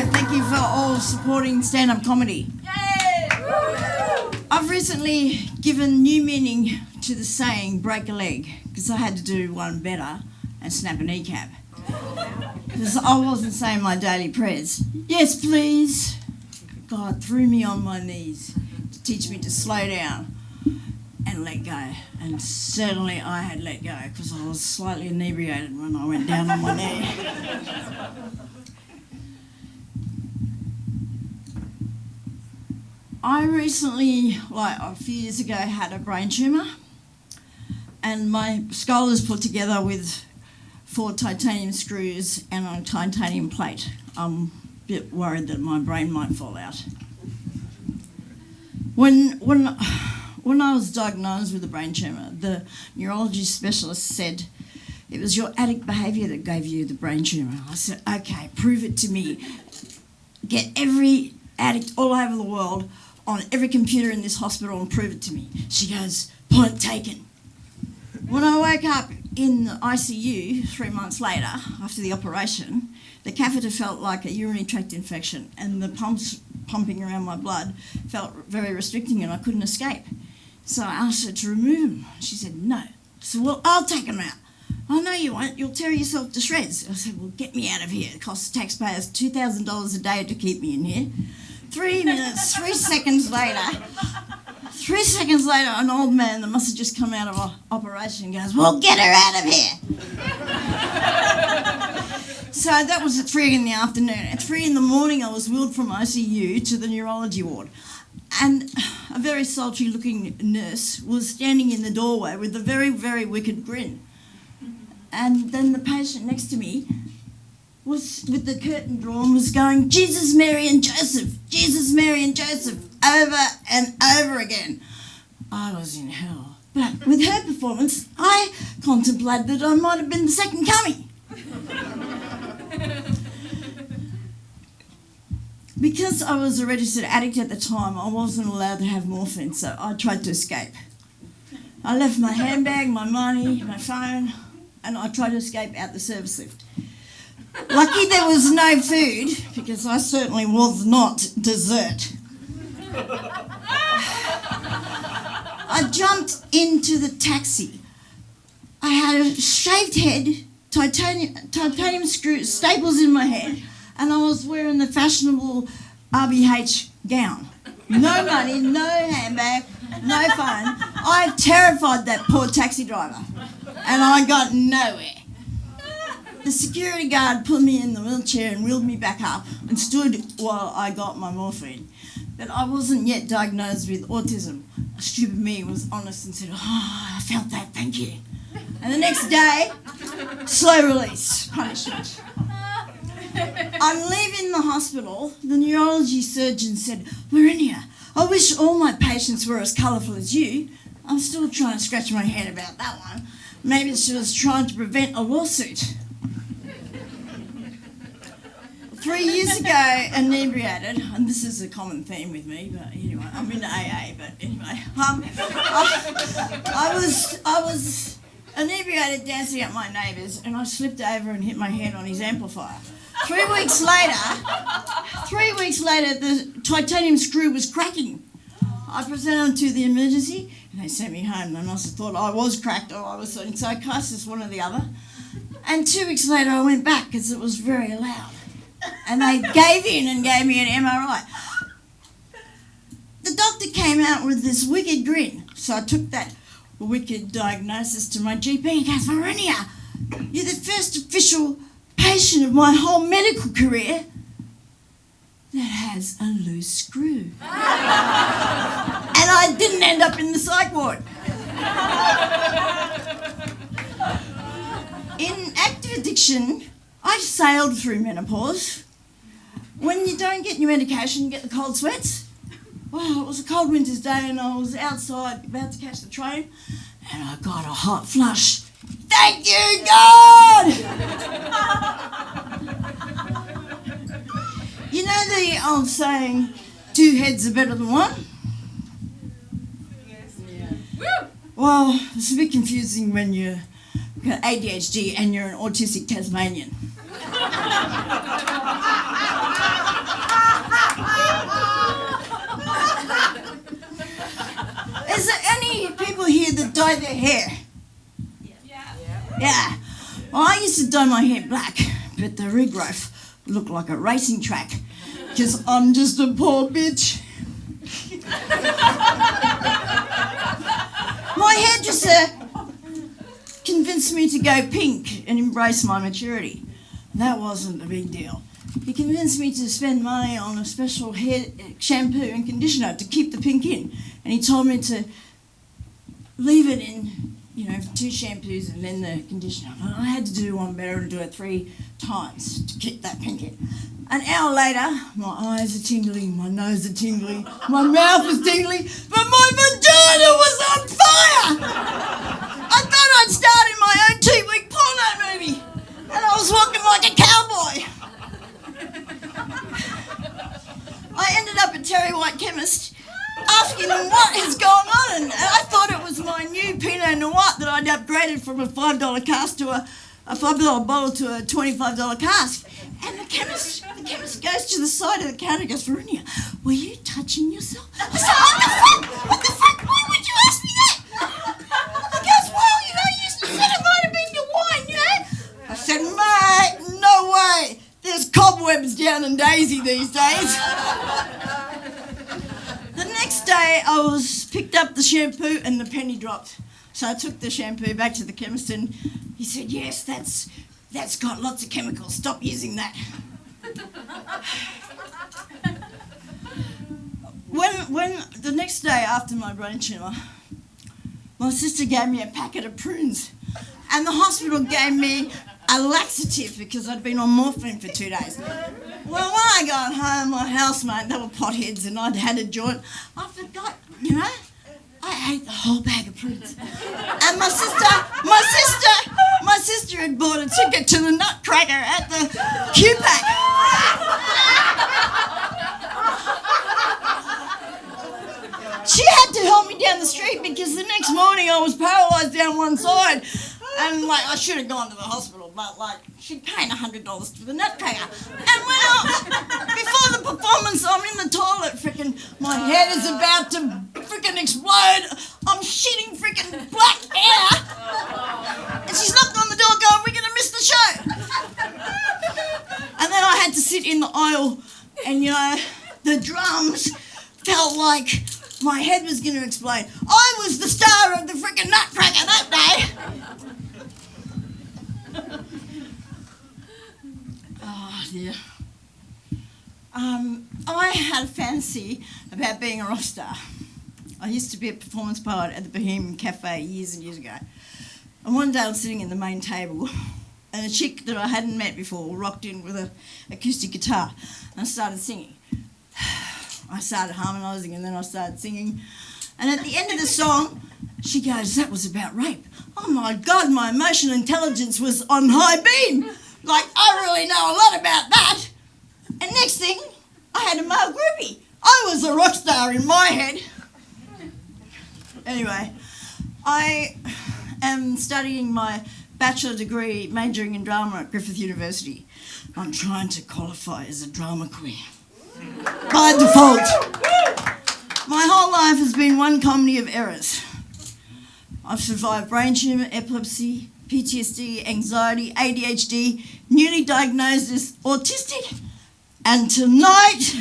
Thank you for all supporting stand-up comedy. I've recently given new meaning to the saying break a leg because I had to do one better and snap a kneecap. Because I wasn't saying my daily prayers. Yes, please. God threw me on my knees to teach me to slow down and let go. And certainly I had let go because I was slightly inebriated when I went down on my knee. I recently, like a few years ago, had a brain tumour, and my skull is put together with 4 titanium screws and a titanium plate. I'm a bit worried that my brain might fall out. When I was diagnosed with a brain tumour, the neurology specialist said it was your addict behaviour that gave you the brain tumour. I said, okay, prove it to me. Get every addict all over the world on every computer in this hospital and prove it to me. She goes, point taken. When I woke up in the ICU 3 months later, after the operation, the catheter felt like a urinary tract infection and the pumps pumping around my blood felt very restricting and I couldn't escape. So I asked her to remove them. She said, no. I said, well, I'll take them out. Oh, no, you won't. You'll tear yourself to shreds. I said, well, get me out of here. It costs taxpayers $2,000 a day to keep me in here. 3 minutes, 3 seconds later, an old man that must have just come out of an operation goes, well, get her out of here. So that was at 3 in the afternoon. At 3 in the morning, I was wheeled from ICU to the neurology ward. And a very sultry-looking nurse was standing in the doorway with a very, very wicked grin. And then the patient next to me was, with the curtain drawn, was going, Jesus, Mary and Joseph, Jesus, Mary and Joseph, over and over again. I was in hell. But with her performance, I contemplated that I might have been the second coming. Because I was a registered addict at the time, I wasn't allowed to have morphine, so I tried to escape. I left my handbag, my money, my phone, and I tried to escape out the service lift. Lucky there was no food, because I certainly was not dessert. I jumped into the taxi. I had a shaved head, titanium screws, staples in my head, and I was wearing the fashionable RBH gown. No money, no handbag, no phone. I terrified that poor taxi driver, and I got nowhere. The security guard put me in the wheelchair and wheeled me back up and stood while I got my morphine. But I wasn't yet diagnosed with autism. Stupid me was honest and said, oh, I felt that, thank you. And the next day, slow release, punishment. I'm leaving the hospital. The neurology surgeon said, Marinia, I wish all my patients were as colourful as you. I'm still trying to scratch my head about that one. Maybe she was trying to prevent a lawsuit. 3 years ago, inebriated, and this is a common theme with me, but anyway, I'm in AA, but anyway, I was inebriated dancing at my neighbour's and I slipped over and hit my head on his amplifier. 3 weeks later, the titanium screw was cracking. I presented to the emergency and they sent me home. They must have thought I was cracked or I was in psychosis, one or the other. And 2 weeks later I went back because it was very loud. And they gave in and gave me an MRI. The doctor came out with this wicked grin. So I took that wicked diagnosis to my GP. He goes, Marinia, you're the first official patient of my whole medical career that has a loose screw. And I didn't end up in the psych ward. In active addiction, I sailed through menopause. When you don't get your medication, you get the cold sweats. Well, it was a cold winter's day and I was outside about to catch the train and I got a hot flush. Thank you, God! You know the old saying, 2 heads are better than one? Yes. Yeah. Well, it's a bit confusing when you've got ADHD and you're an autistic Tasmanian. dye their hair? Yeah. Well, I used to dye my hair black, but the regrowth looked like a racing track because I'm just a poor bitch. My hairdresser convinced me to go pink and embrace my maturity. That wasn't a big deal. He convinced me to spend money on a special hair shampoo and conditioner to keep the pink in. And he told me to leave it in, 2 shampoos and then the conditioner. But I had to do one better and do it 3 times to keep that pink in. An hour later, my eyes are tingling, my nose are tingling, my mouth is tingling, but my vagina was on fire! I thought I'd starred in my own 2-week porno movie, and I was walking like a cowboy. I ended up at Terry White Chemist asking him what is going on, and I thought it was my new Pinot Noir that I'd upgraded from a $5 cask to a $5 bottle to a $25 cask. And the chemist goes to the side of the counter and goes, Verinia, were you touching yourself? I said, what the fuck, why would you ask me that? He goes, well, you said it might have been your wine, I said, mate, no way. There's cobwebs down in Daisy these days. The next day, I picked up the shampoo and the penny dropped. So I took the shampoo back to the chemist and he said, yes, that's got lots of chemicals. Stop using that. When the next day after my brain tumour, my sister gave me a packet of prunes and the hospital gave me a laxative because I'd been on morphine for 2 days. Well, when I got home, my housemate, they were potheads and I'd had a joint. I forgot, I ate the whole bag of prunes. And my sister had bought a ticket to the Nutcracker at the QPAC. She had to help me down the street because the next morning I was paralysed down one side. And I should have gone to the hospital, but she'd paid $100 for the Nutcracker. And before the performance, I'm in the toilet, my head is about to explode. I'm shitting black air. And she's knocked on the door going, we're going to miss the show. And then I had to sit in the aisle and, the drums felt like my head was going to explode. I was the star of the Nutcracker that day. Oh, dear. I had a fantasy about being a rock star. I used to be a performance poet at the Bohemian Cafe years and years ago. And one day I was sitting in the main table and a chick that I hadn't met before rocked in with an acoustic guitar and I started singing. I started harmonising and then I started singing. And at the end of the song, she goes, that was about rape. Oh my God, my emotional intelligence was on high beam. I really know a lot about that. And next thing, I had a male groupie. I was a rock star in my head. Anyway, I am studying my bachelor degree, majoring in drama at Griffith University. I'm trying to qualify as a drama queen. By default. My whole life has been one comedy of errors. I've survived brain tumour, epilepsy, PTSD, anxiety, ADHD, newly diagnosed as autistic, and tonight